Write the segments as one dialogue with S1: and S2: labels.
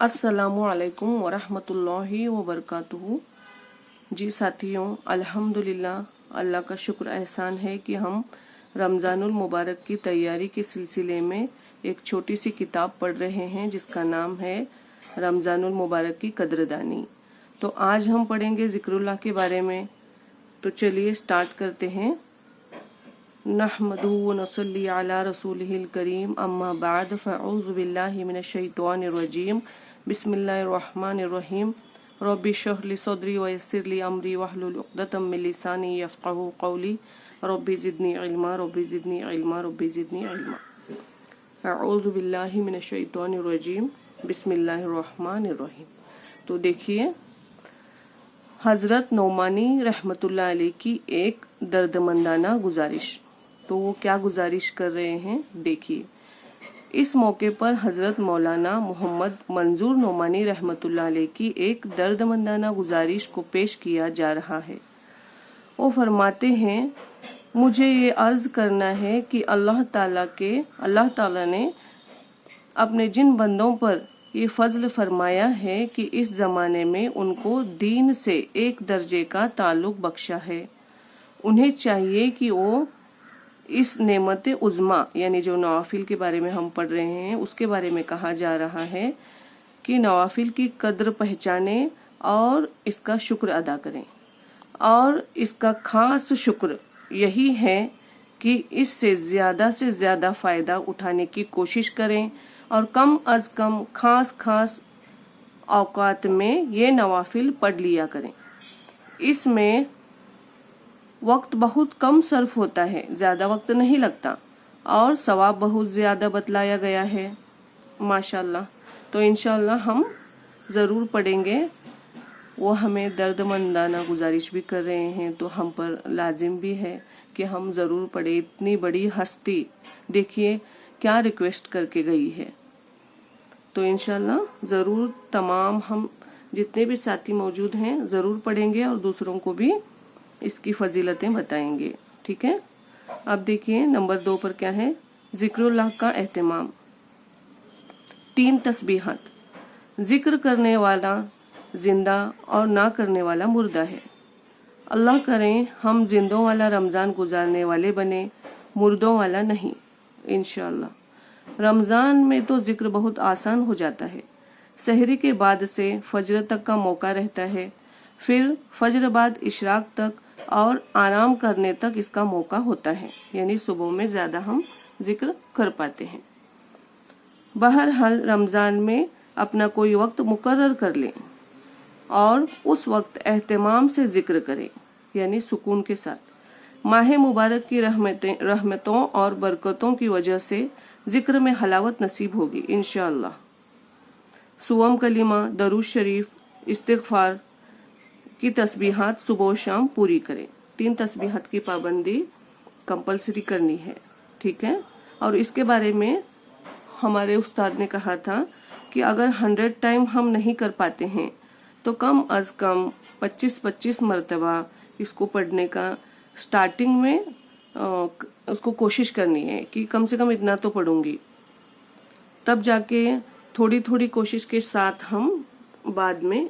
S1: अस्सलामु अलैकुम वरहमतुल्लाहि वबरकातुहू। जी साथियों, अल्हम्दुलिल्लाह अल्लाह का शुक्र एहसान है कि हम रमज़ानुल मुबारक की तैयारी के सिलसिले में एक छोटी सी किताब पढ़ रहे हैं जिसका नाम है रमज़ानुल मुबारक की कद्रदानी। तो आज हम पढ़ेंगे ज़िक्रुल्लाह के बारे में। तो चलिए स्टार्ट करते हैं। नहमदुहु व नसल्ली अला रसूलिहिल करीम, अम्मा बाद, फ़अऊज़ु बिल्लाहि मिनश शैतानिर रजीम, बिस्मिल्लाहिर रहमानिर रहीम। रब्बि इश्रह ली सदरी व यस्सिर ली अमरी वहलुल उक़दतम मिन लिसानी यफ़क़हू क़ौली, रब्बि ज़िदनी इल्मा, रब्बि ज़िदनी इल्मा, रब्बि ज़िदनी इल्मा। अऊज़ु बिल्लाहि मिनश शैतानिर रजीम, बिस्मिल्लाहिर रहमानिर रहीम। तो देखिए, हज़रत नौमानी रहमतुल्लाह अलैह की एक दर्दमंदाना गुजारिश। तो वो क्या गुजारिश कर रहे हैं, देखिए। इस मौके पर हज़रत मौलाना मोहम्मद मंजूर नौमानी रहमतुल्लाह अलैह की एक दर्दमंदाना गुजारिश को पेश किया जा रहा है। वो फरमाते हैं, मुझे ये अर्ज करना है कि अल्लाह ताला ने अपने जिन बंदों पर ये फजल फरमाया है कि इस ज़माने में उनको दीन से एक दर्जे का ताल्लुक बख्शा है, उन्हें चाहिए कि वो इस नेमत उज़्मा यानी जो नवाफिल के बारे में हम पढ़ रहे हैं उसके बारे में कहा जा रहा है कि नवाफिल की कद्र पहचाने और इसका शुक्र अदा करें। और इसका खास शुक्र यही है कि इससे से ज़्यादा फ़ायदा उठाने की कोशिश करें और कम अज़ कम खास औकात में ये नवाफिल पढ़ लिया करें। इसमें वक्त बहुत कम सर्फ होता है, ज़्यादा वक्त नहीं लगता और सवाब बहुत ज़्यादा बतलाया गया है माशाल्लाह। तो इंशाल्लाह हम ज़रूर पढ़ेंगे। वो हमें दर्दमंदाना गुजारिश भी कर रहे हैं तो हम पर लाजिम भी है कि हम ज़रूर पढ़े। इतनी बड़ी हस्ती देखिए क्या रिक्वेस्ट करके गई है। तो इंशाल्लाह ज़रूर तमाम हम जितने भी साथी मौजूद हैं ज़रूर पढ़ेंगे और दूसरों को भी इसकी फजीलतें बताएंगे। ठीक है, अब देखिए नंबर 2 पर क्या है, ज़िक्रुल्लाह का एहतमाम। 3 तस्बीहात। जिक्र करने वाला जिंदा और ना करने वाला मुर्दा है। अल्लाह करें हम जिंदों वाला रमज़ान गुजारने वाले बने, मुर्दों वाला नहीं इंशाअल्लाह। रमज़ान में तो जिक्र बहुत आसान हो जाता है। सहरी के बाद से फजर तक का मौका रहता है, फिर फजर बाद इशराक तक और आराम करने तक इसका मौका होता है, यानी सुबह में ज़्यादा हम जिक्र कर पाते हैं। बहरहाल रमज़ान में अपना कोई वक्त मुकर्रर कर लें और उस वक्त एहतमाम से जिक्र करें, यानी सुकून के साथ। माह मुबारक की रहमतों और बरकतों की वजह से जिक्र में हलावत नसीब होगी इंशाअल्लाह। सुवम कलिमा, दरूद शरीफ, इस्तिग़फ़ार की तस्बीहात सुबह शाम पूरी करें। 3 तस्बीहात की पाबंदी कंपलसरी करनी है, ठीक है। और इसके बारे में हमारे उस्ताद ने कहा था कि अगर 100 टाइम हम नहीं कर पाते हैं तो कम अज़ कम 25-25 मरतबा इसको पढ़ने का स्टार्टिंग में उसको कोशिश करनी है कि कम से कम इतना तो पढ़ूंगी। तब जाके थोड़ी थोड़ी कोशिश के साथ हम बाद में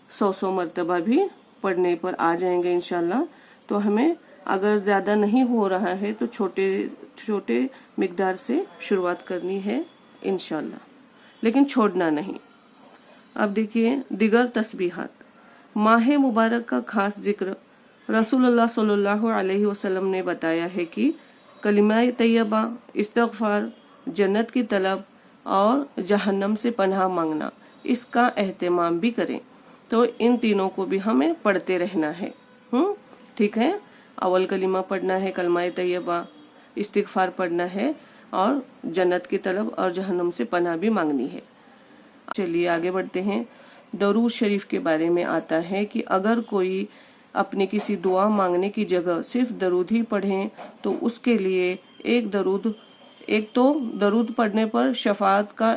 S1: 100 मरतबा भी पढ़ने पर आ जाएंगे इंशाल्लाह। तो हमें अगर ज़्यादा नहीं हो रहा है तो छोटे मिकदार से शुरुआत करनी है इंशाल्लाह, लेकिन छोड़ना नहीं। अब देखिए दिगर तस्बीहात। माह मुबारक का खास जिक्र रसूलुल्लाह सल्लल्लाहु अलैहि वसल्लम ने बताया है कि कलिमा तैयबा, इस्तिग़फ़ार, जन्नत की तलब और जहन्नम से पनाह मांगना, इसका एहतमाम भी करें। तो इन तीनों को भी हमें पढ़ते रहना है। ठीक है, अव्वल कलिमा पढ़ना है, कलमा तैयबा, इस्तिग़फ़ार पढ़ना है और जन्नत की तलब और जहन्नम से पनाह भी मांगनी है। चलिए आगे बढ़ते हैं। दरूद शरीफ के बारे में आता है कि अगर कोई अपनी किसी दुआ मांगने की जगह सिर्फ दरूद ही पढ़ें तो उसके लिए एक तो दरूद पढ़ने पर शफाअत का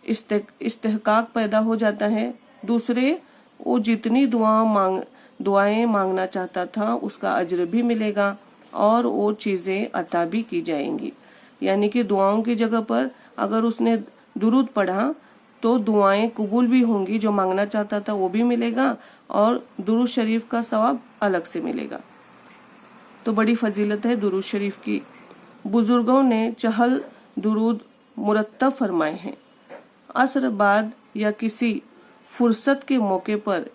S1: इस्तेहकाक पैदा हो जाता है, दूसरे वो जितनी दुआएं मांगना चाहता था उसका अज्र भी मिलेगा और वो चीज़ें अता भी की जाएंगी। यानी कि दुआओं की जगह पर अगर उसने दुरूद पढ़ा तो दुआएं कबूल भी होंगी, जो मांगना चाहता था वो भी मिलेगा और दुरूद शरीफ का सवाब अलग से मिलेगा। तो बड़ी फजीलत है दुरूद शरीफ की। बुजुर्गों ने चहल दुरूद मुरत्तब फरमाए हैं। असर बाद या किसी फुर्सत के मौके पर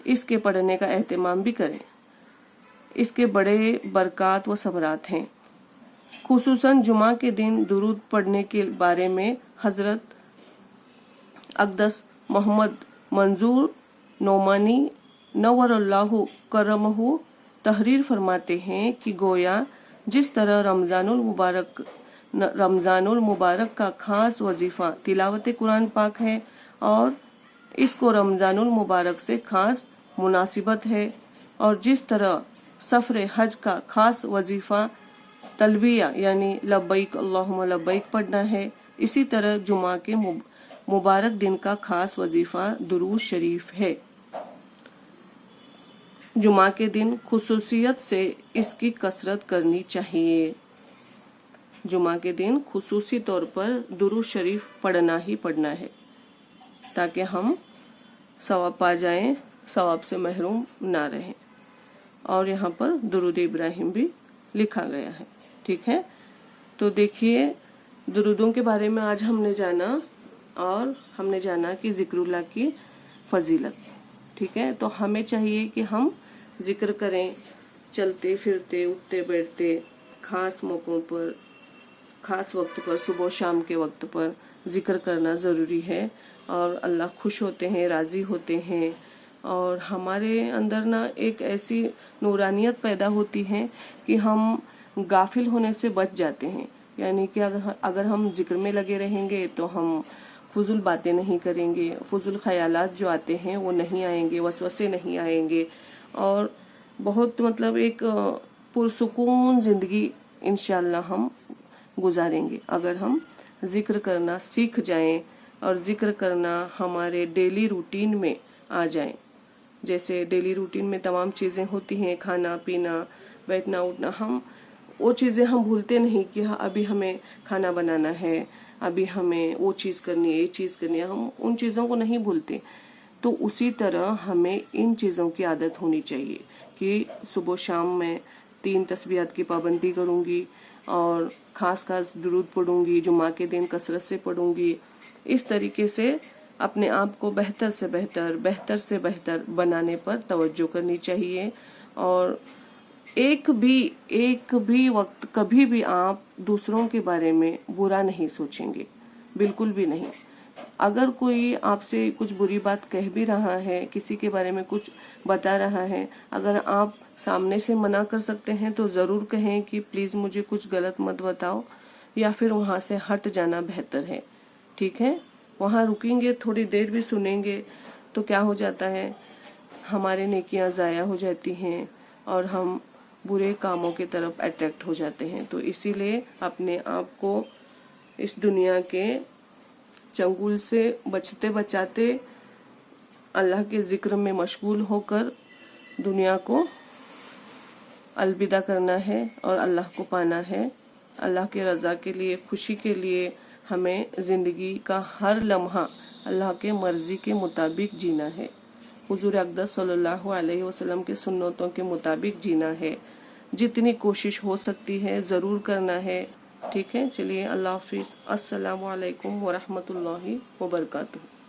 S1: इसके पढ़ने का एहतमाम भी करें। इसके बड़े बरक़ात व सबरात हैं। खुसूसन जुमा के दिन दुरूद पढ़ने के बारे में हजरत अक़दस मोहम्मद मंजूर नोमानी नव्वरल्लाहु करमहु तहरीर फरमाते हैं कि गोया जिस तरह रमज़ानुल मुबारक का खास वजीफा तिलावत कुरान पाक है और इसको रमज़ानुल मुबारक से खास मुनासिबत है, और जिस तरह सफ़र हज का खास वजीफा तलबिया यानी लब्बैक अल्लाहुम्मा लब्बैक पढ़ना है, इसी तरह जुमा के मुबारक दिन का खास वजीफा दुरूद शरीफ है। जुमा के दिन खुसूसियत से इसकी कसरत करनी चाहिए। जुमा के दिन खुसूसी तौर पर दुरूद शरीफ पढ़ना ही पढ़ना है ताकि हम सवाब पा जाएं, सवाब से महरूम ना रहें। और यहाँ पर दुरूद इब्राहिम भी लिखा गया है। ठीक है, तो देखिए दुरूदों के बारे में आज हमने जाना, और हमने जाना कि जिक्रुल्लाह की फजीलत। ठीक है, तो हमें चाहिए कि हम जिक्र करें, चलते फिरते उठते बैठते, खास मौक़ों पर, खास वक्त पर, सुबह शाम के वक्त पर जिक्र करना ज़रूरी है। और अल्लाह खुश होते हैं, राज़ी होते हैं, और हमारे अंदर ना एक ऐसी नूरानियत पैदा होती है कि हम गाफिल होने से बच जाते हैं। यानी कि अगर हम जिक्र में लगे रहेंगे तो हम फजूल बातें नहीं करेंगे, फजूल ख्यालात जो आते हैं वो नहीं आएंगे, वसवसे नहीं आएंगे, और बहुत मतलब एक पुरसुकून ज़िंदगी इंशाअल्लाह हम गुजारेंगे अगर हम जिक्र करना सीख जाएं और जिक्र करना हमारे डेली रूटीन में आ जाएं। जैसे डेली रूटीन में तमाम चीज़ें होती हैं, खाना पीना बैठना उठना, हम वो चीज़ें हम भूलते नहीं कि हाँ अभी हमें खाना बनाना है, अभी हमें वो चीज़ करनी है, ये चीज़ करनी है, हम उन चीज़ों को नहीं भूलते। तो उसी तरह हमें इन चीज़ों की आदत होनी चाहिए कि सुबह शाम मैं 3 तस्बीहात की पाबंदी करूँगी और खास खास दुरूद पढ़ूंगी, जुमा के दिन कसरत से पढ़ूंगी। इस तरीके से अपने आप को बेहतर से बेहतर बनाने पर तवज्जो करनी चाहिए। और एक भी वक्त कभी भी आप दूसरों के बारे में बुरा नहीं सोचेंगे, बिल्कुल भी नहीं। अगर कोई आपसे कुछ बुरी बात कह भी रहा है, किसी के बारे में कुछ बता रहा है, अगर आप सामने से मना कर सकते हैं तो ज़रूर कहें कि प्लीज़ मुझे कुछ गलत मत बताओ, या फिर वहाँ से हट जाना बेहतर है। ठीक है, वहाँ रुकेंगे, थोड़ी देर भी सुनेंगे तो क्या हो जाता है, हमारे नेकियां ज़ाया हो जाती हैं और हम बुरे कामों की तरफ अट्रैक्ट हो जाते हैं। तो इसीलिए अपने आप को इस दुनिया के चंगुल से बचते बचाते अल्लाह के जिक्र में मशगूल होकर दुनिया को अलविदा करना है और अल्लाह को पाना है। अल्लाह के रज़ा के लिए, खुशी के लिए हमें ज़िंदगी का हर लम्हा अल्लाह के मर्ज़ी के मुताबिक जीना है, हुज़ूर अक़दस सल्लल्लाहु अलैहि वसल्लम के सुन्नतों के मुताबिक जीना है। जितनी कोशिश हो सकती है ज़रूर करना है। ठीक है, चलिए अल्लाह हाफ़िज़। अस्सलामु अलैकुम व रहमतुल्लाहि व बरकातुहू।